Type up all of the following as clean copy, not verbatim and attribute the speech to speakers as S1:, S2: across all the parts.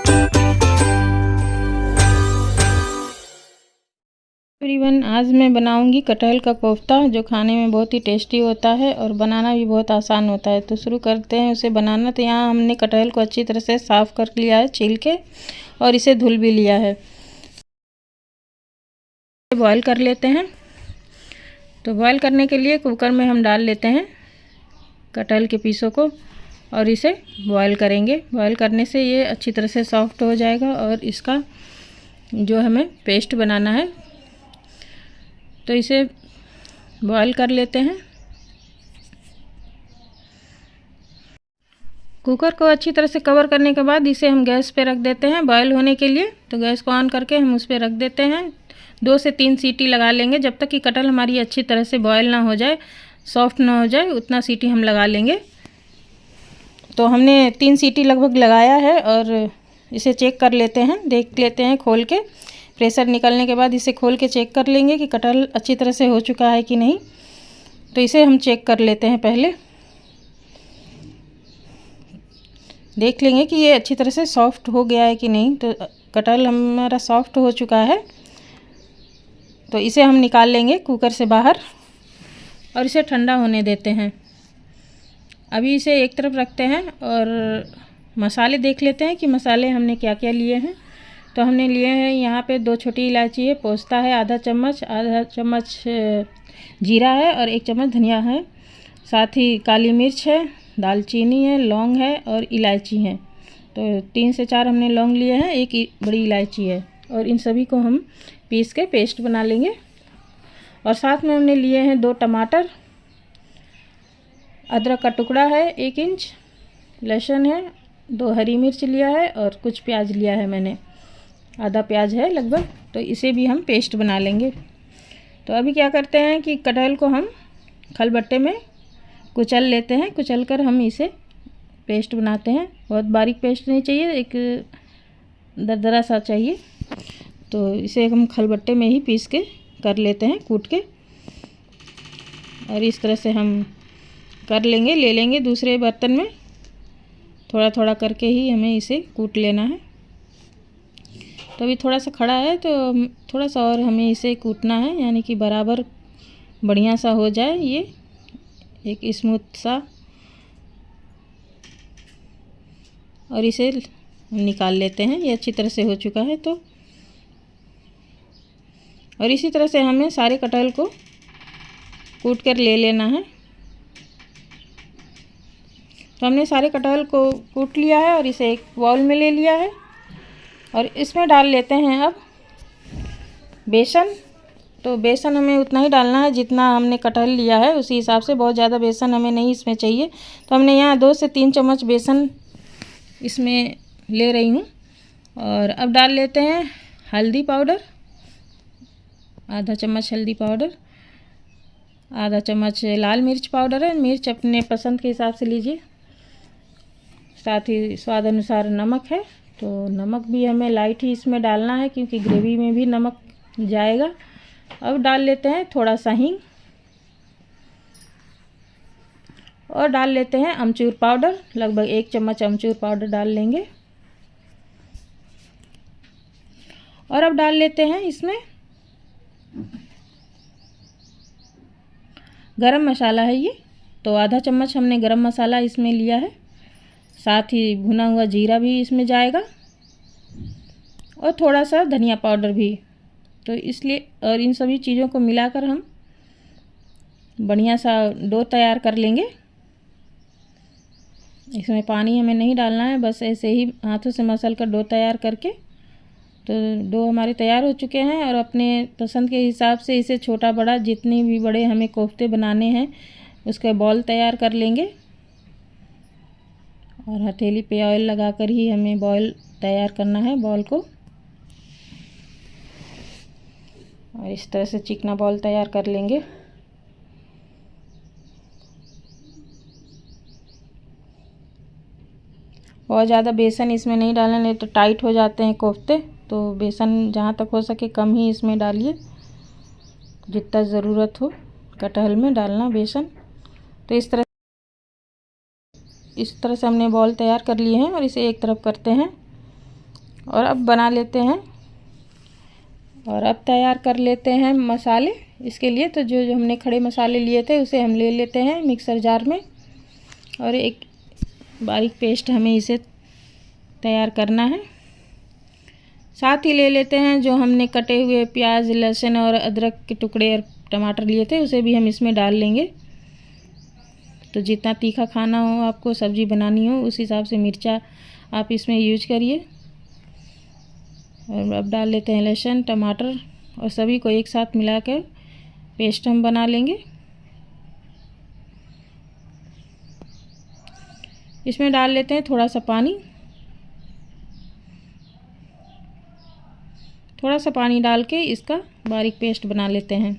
S1: Everyone, आज मैं बनाऊंगी कटहल का कोफ्ता, जो खाने में बहुत ही टेस्टी होता है और बनाना भी बहुत आसान होता है। तो शुरू करते हैं उसे बनाना। तो यहाँ हमने कटहल को अच्छी तरह से साफ़ कर लिया है छील के, और इसे धुल भी लिया है। बॉईल कर लेते हैं। तो बॉईल करने के लिए कुकर में हम डाल लेते हैं कटहल के पीसों को और इसे बॉईल करेंगे। बॉईल करने से ये अच्छी तरह से सॉफ्ट हो जाएगा और इसका जो हमें पेस्ट बनाना है तो इसे बॉईल कर लेते हैं। कुकर को अच्छी तरह से कवर करने के बाद इसे हम गैस पे रख देते हैं बॉईल होने के लिए। तो गैस को ऑन करके हम उस पर रख देते हैं। 2 से 3 सीटी लगा लेंगे, जब तक कि कटहल हमारी अच्छी तरह से बॉईल ना हो जाए, सॉफ्ट ना हो जाए, उतना सीटी हम लगा लेंगे। तो हमने 3 सीटी लगभग लगाया है और इसे चेक कर लेते हैं, देख लेते हैं खोल के। प्रेशर निकलने के बाद इसे खोल के चेक कर लेंगे कि कटहल अच्छी तरह से हो चुका है कि नहीं। तो इसे हम चेक कर लेते हैं। पहले देख लेंगे कि ये अच्छी तरह से सॉफ्ट हो गया है कि नहीं। तो कटहल हमारा सॉफ्ट हो चुका है। तो इसे हम निकाल लेंगे कुकर से बाहर और इसे ठंडा होने देते हैं। अभी इसे एक तरफ रखते हैं और मसाले देख लेते हैं कि मसाले हमने क्या क्या लिए हैं। तो हमने लिए हैं यहाँ पे 2 छोटी इलायची है, पोस्ता है आधा चम्मच जीरा है और 1 चम्मच धनिया है। साथ ही काली मिर्च है, दालचीनी है, लौंग है और इलायची है। तो 3 से 4 हमने लौंग लिए हैं, 1 बड़ी इलायची है और इन सभी को हम पीस के पेस्ट बना लेंगे। और साथ में हमने लिए हैं 2 टमाटर, अदरक का टुकड़ा है 1 इंच, लहसुन है, 2 हरी मिर्च लिया है और कुछ प्याज लिया है मैंने, आधा प्याज है लगभग। तो इसे भी हम पेस्ट बना लेंगे। तो अभी क्या करते हैं कि कटहल को हम खलबट्टे में कुचल लेते हैं। कुचल कर हम इसे पेस्ट बनाते हैं। बहुत बारीक पेस्ट नहीं चाहिए, एक दरदरा सा चाहिए। तो इसे हम खलबट्टे में ही पीस के कर लेते हैं, कूट के। और इस तरह से हम कर लेंगे, ले लेंगे दूसरे बर्तन में। थोड़ा थोड़ा करके ही हमें इसे कूट लेना है। तो अभी थोड़ा सा खड़ा है तो थोड़ा सा और हमें इसे कूटना है, यानी कि बराबर बढ़िया सा हो जाए ये एक स्मूथ सा। और इसे निकाल लेते हैं। ये अच्छी तरह से हो चुका है। तो और इसी तरह से हमें सारे कटहल को कूट कर ले लेना है। तो हमने सारे कटहल को कूट लिया है और इसे एक बाउल में ले लिया है। और इसमें डाल लेते हैं अब बेसन। तो बेसन हमें उतना ही डालना है जितना हमने कटहल लिया है, उसी हिसाब से। बहुत ज़्यादा बेसन हमें नहीं इसमें चाहिए। तो हमने यहाँ 2 से 3 चम्मच बेसन इसमें ले रही हूँ। और अब डाल लेते हैं हल्दी पाउडर, आधा चम्मच हल्दी पाउडर, आधा चम्मच लाल मिर्च पाउडर है, मिर्च अपने पसंद के हिसाब से लीजिए। साथ ही स्वाद अनुसार नमक है। तो नमक भी हमें लाइट ही इसमें डालना है, क्योंकि ग्रेवी में भी नमक जाएगा। अब डाल लेते हैं थोड़ा सा हींग और डाल लेते हैं अमचूर पाउडर, लगभग 1 चम्मच अमचूर पाउडर डाल लेंगे। और अब डाल लेते हैं इसमें गरम मसाला है ये। तो आधा चम्मच हमने गरम मसाला इसमें लिया है। साथ ही भुना हुआ जीरा भी इसमें जाएगा और थोड़ा सा धनिया पाउडर भी। तो इसलिए और इन सभी चीज़ों को मिलाकर हम बढ़िया सा डो तैयार कर लेंगे। इसमें पानी हमें नहीं डालना है, बस ऐसे ही हाथों से मसल कर डो तैयार करके। तो डो हमारे तैयार हो चुके हैं। और अपने पसंद के हिसाब से इसे छोटा बड़ा जितनी भी बड़े हमें कोफ्ते बनाने हैं उसके बॉल तैयार कर लेंगे। और हथेली पे ऑयल लगाकर ही हमें बॉल तैयार करना है, बॉल को। और इस तरह से चिकना बॉल तैयार कर लेंगे। बहुत ज़्यादा बेसन इसमें नहीं डालना, नहीं तो टाइट हो जाते हैं कोफ्ते। तो बेसन जहाँ तक हो सके कम ही इसमें डालिए, जितना ज़रूरत हो कटहल में डालना बेसन। तो इस तरह से हमने बॉल तैयार कर लिए हैं और इसे एक तरफ करते हैं। और अब बना लेते हैं और अब तैयार कर लेते हैं मसाले। इसके लिए तो जो जो हमने खड़े मसाले लिए थे उसे हम ले लेते हैं मिक्सर जार में, और एक बारीक पेस्ट हमें इसे तैयार करना है। साथ ही ले लेते हैं जो हमने कटे हुए प्याज, लहसुन और अदरक के टुकड़े और टमाटर लिए थे, उसे भी हम इसमें डाल लेंगे। तो जितना तीखा खाना हो, आपको सब्ज़ी बनानी हो, उस हिसाब से मिर्चा आप इसमें यूज करिए। और अब डाल लेते हैं लहसुन, टमाटर और सभी को एक साथ मिलाकर पेस्ट हम बना लेंगे। इसमें डाल लेते हैं थोड़ा सा पानी। थोड़ा सा पानी डाल के इसका बारीक पेस्ट बना लेते हैं।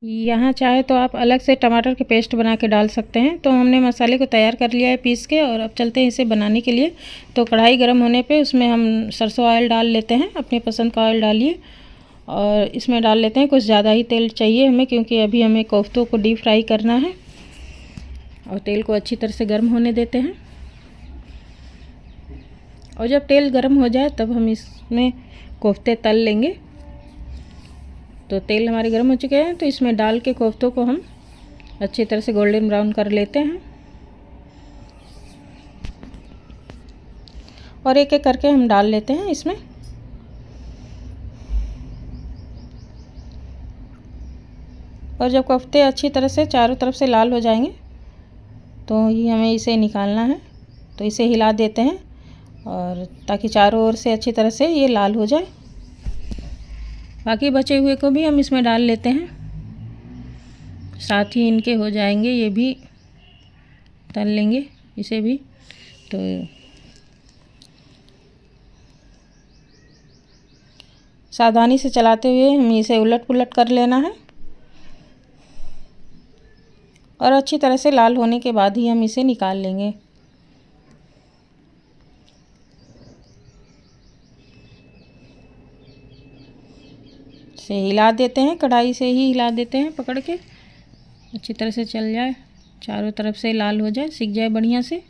S1: यहाँ चाहे तो आप अलग से टमाटर के पेस्ट बना के डाल सकते हैं। तो हमने मसाले को तैयार कर लिया है पीस के, और अब चलते हैं इसे बनाने के लिए। तो कढ़ाई गर्म होने पे उसमें हम सरसों ऑयल डाल लेते हैं। अपने पसंद का ऑयल डालिए, और इसमें डाल लेते हैं कुछ ज़्यादा ही तेल चाहिए हमें, क्योंकि अभी हमें कोफ्तों को डीप फ्राई करना है। और तेल को अच्छी तरह से गर्म होने देते हैं, और जब तेल गर्म हो जाए तब हम इसमें कोफ्ते तल लेंगे। तो तेल हमारे गर्म हो चुके हैं, तो इसमें डाल के कोफ्तों को हम अच्छी तरह से गोल्डन ब्राउन कर लेते हैं। और एक एक करके हम डाल लेते हैं इसमें। और जब कोफ्ते अच्छी तरह से चारों तरफ से लाल हो जाएंगे तो ये हमें इसे निकालना है। तो इसे हिला देते हैं, और ताकि चारों ओर से अच्छी तरह से ये लाल हो जाए। बाकी बचे हुए को भी हम इसमें डाल लेते हैं, साथ ही इनके हो जाएंगे, ये भी तल लेंगे इसे भी। तो सावधानी से चलाते हुए हम इसे उलट पुलट कर लेना है, और अच्छी तरह से लाल होने के बाद ही हम इसे निकाल लेंगे। से हिला देते हैं, कढ़ाई से ही हिला देते हैं पकड़ के, अच्छी तरह से चल जाए, चारों तरफ से लाल हो जाए, सिक जाए बढ़िया से।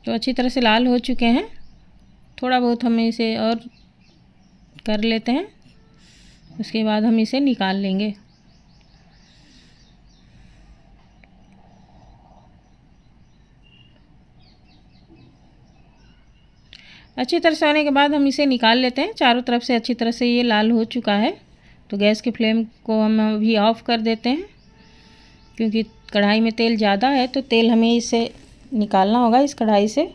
S1: तो अच्छी तरह से लाल हो चुके हैं। थोड़ा बहुत हमें इसे और कर लेते हैं, उसके बाद हम इसे निकाल लेंगे। अच्छी तरह से होने के बाद हम इसे निकाल लेते हैं। चारों तरफ से अच्छी तरह से ये लाल हो चुका है। तो गैस की फ्लेम को हम अभी ऑफ़ कर देते हैं, क्योंकि कढ़ाई में तेल ज़्यादा है, तो तेल हमें इसे निकालना होगा इस कढ़ाई से।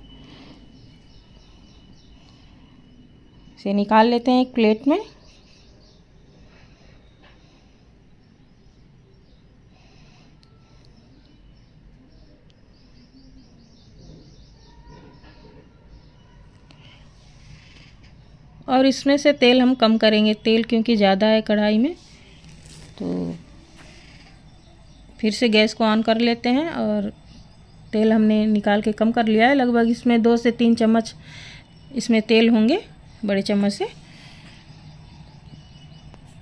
S1: इसे निकाल लेते हैं एक प्लेट में। और इसमें से तेल हम कम करेंगे, तेल क्योंकि ज़्यादा है कढ़ाई में। तो फिर से गैस को ऑन कर लेते हैं, और तेल हमने निकाल के कम कर लिया है। लगभग इसमें 2 से 3 चम्मच इसमें तेल होंगे, बड़े चम्मच से।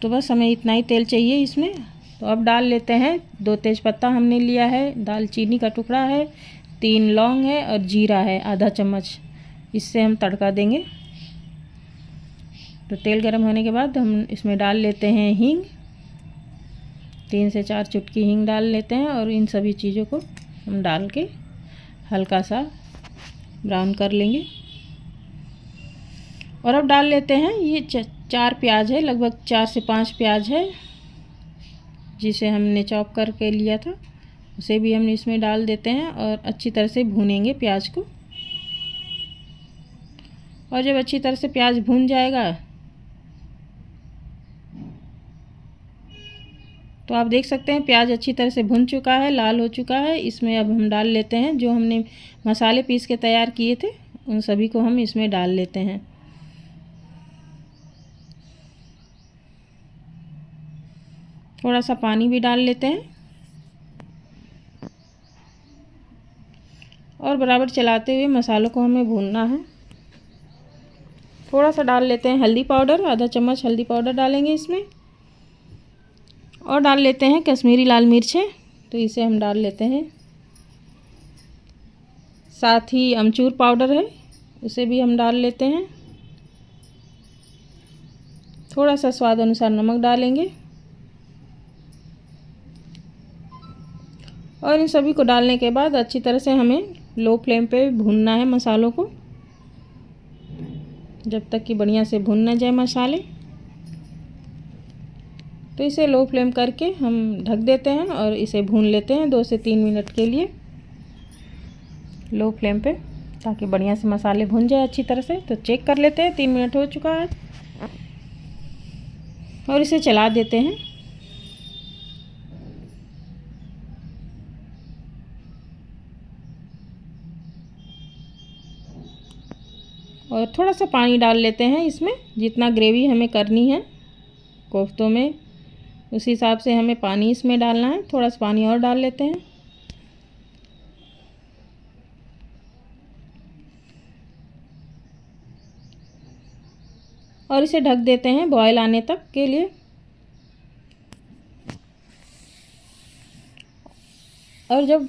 S1: तो बस हमें इतना ही तेल चाहिए इसमें। तो अब डाल लेते हैं 2 तेज़पत्ता हमने लिया है, दालचीनी का टुकड़ा है, 3 लौंग है, और जीरा है आधा चम्मच। इससे हम तड़का देंगे। तो तेल गर्म होने के बाद हम इसमें डाल लेते हैं हींग। 3 से 4 चुटकी हींग डाल लेते हैं, और इन सभी चीज़ों को हम डाल के हल्का सा ब्राउन कर लेंगे। और अब डाल लेते हैं ये 4 प्याज है, लगभग 4 से 5 प्याज है, जिसे हमने चॉप करके लिया था, उसे भी हम इसमें डाल देते हैं। और अच्छी तरह से भूनेंगे प्याज को। और जब अच्छी तरह से प्याज भून जाएगा तो आप देख सकते हैं प्याज अच्छी तरह से भुन चुका है, लाल हो चुका है। इसमें अब हम डाल लेते हैं जो हमने मसाले पीस के तैयार किए थे, उन सभी को हम इसमें डाल लेते हैं। थोड़ा सा पानी भी डाल लेते हैं, और बराबर चलाते हुए मसालों को हमें भूनना है। थोड़ा सा डाल लेते हैं हल्दी पाउडर, आधा चम्मच हल्दी पाउडर डालेंगे इसमें। और डाल लेते हैं कश्मीरी लाल मिर्च है, तो इसे हम डाल लेते हैं। साथ ही अमचूर पाउडर है, उसे भी हम डाल लेते हैं। थोड़ा सा स्वाद अनुसार नमक डालेंगे और इन सभी को डालने के बाद अच्छी तरह से हमें लो फ्लेम पे भूनना है मसालों को, जब तक कि बढ़िया से भून न जाए मसाले। तो इसे लो फ्लेम करके हम ढक देते हैं और इसे भून लेते हैं 2 से 3 मिनट के लिए लो फ्लेम पे, ताकि बढ़िया से मसाले भून जाए अच्छी तरह से। तो चेक कर लेते हैं, 3 मिनट हो चुका है और इसे चला देते हैं। और थोड़ा सा पानी डाल लेते हैं इसमें, जितना ग्रेवी हमें करनी है कोफ्तों में उस हिसाब से हमें पानी इसमें डालना है। थोड़ा सा पानी और डाल लेते हैं और इसे ढक देते हैं बॉयल आने तक के लिए। और जब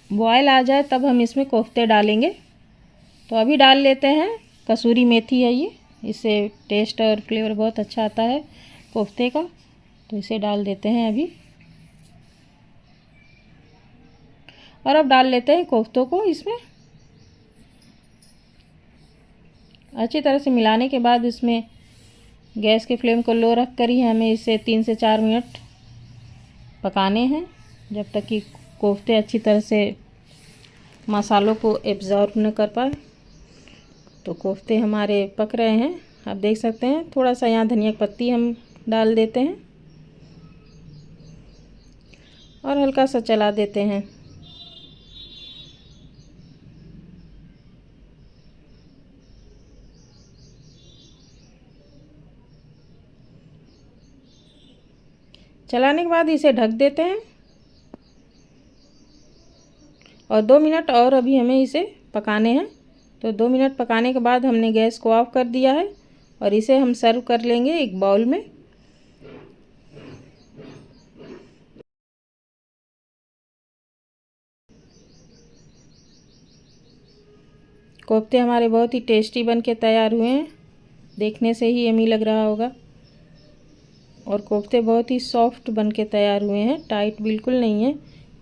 S1: बॉयल आ जाए तब हम इसमें कोफ्ते डालेंगे। तो अभी डाल लेते हैं कसूरी मेथी है ये, इससे टेस्ट और फ्लेवर बहुत अच्छा आता है कोफ्ते का। तो इसे डाल देते हैं अभी और अब डाल लेते हैं कोफ्तों को इसमें। अच्छी तरह से मिलाने के बाद इसमें गैस के फ्लेम को लो रख कर ही हमें इसे 3 से 4 मिनट पकाने हैं, जब तक कि कोफ्ते अच्छी तरह से मसालों को एब्जॉर्ब न कर पाए। तो कोफ्ते हमारे पक रहे हैं, आप देख सकते हैं। थोड़ा सा यहाँ धनिया की पत्ती हम डाल देते हैं और हल्का सा चला देते हैं। चलाने के बाद इसे ढक देते हैं और 2 मिनट और अभी हमें इसे पकाने हैं। तो 2 मिनट पकाने के बाद हमने गैस को ऑफ कर दिया है और इसे हम सर्व कर लेंगे एक बाउल में। कोफ्ते हमारे बहुत ही टेस्टी बन के तैयार हुए हैं, देखने से ही यम्मी लग रहा होगा। और कोफ्ते बहुत ही सॉफ्ट बन के तैयार हुए हैं, टाइट बिल्कुल नहीं है।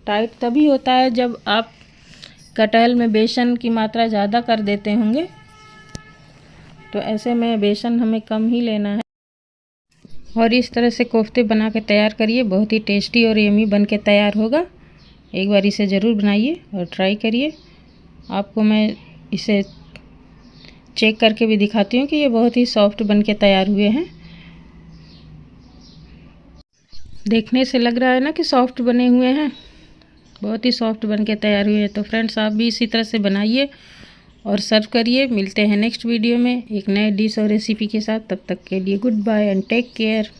S1: टाइट तभी होता है जब आप कटहल में बेसन की मात्रा ज़्यादा कर देते होंगे, तो ऐसे में बेसन हमें कम ही लेना है। और इस तरह से कोफ्ते बना के तैयार करिए, बहुत ही टेस्टी और यम्मी बन के तैयार होगा। एक बार इसे ज़रूर बनाइए और ट्राई करिए। आपको मैं इसे चेक करके भी दिखाती हूँ कि ये बहुत ही सॉफ्ट बन के तैयार हुए हैं। देखने से लग रहा है ना कि सॉफ्ट बने हुए हैं, बहुत ही सॉफ्ट बन के तैयार हुए हैं। तो फ्रेंड्स, आप भी इसी तरह से बनाइए और सर्व करिए। मिलते हैं नेक्स्ट वीडियो में एक नए डिश और रेसिपी के साथ। तब तक के लिए goodbye and take care.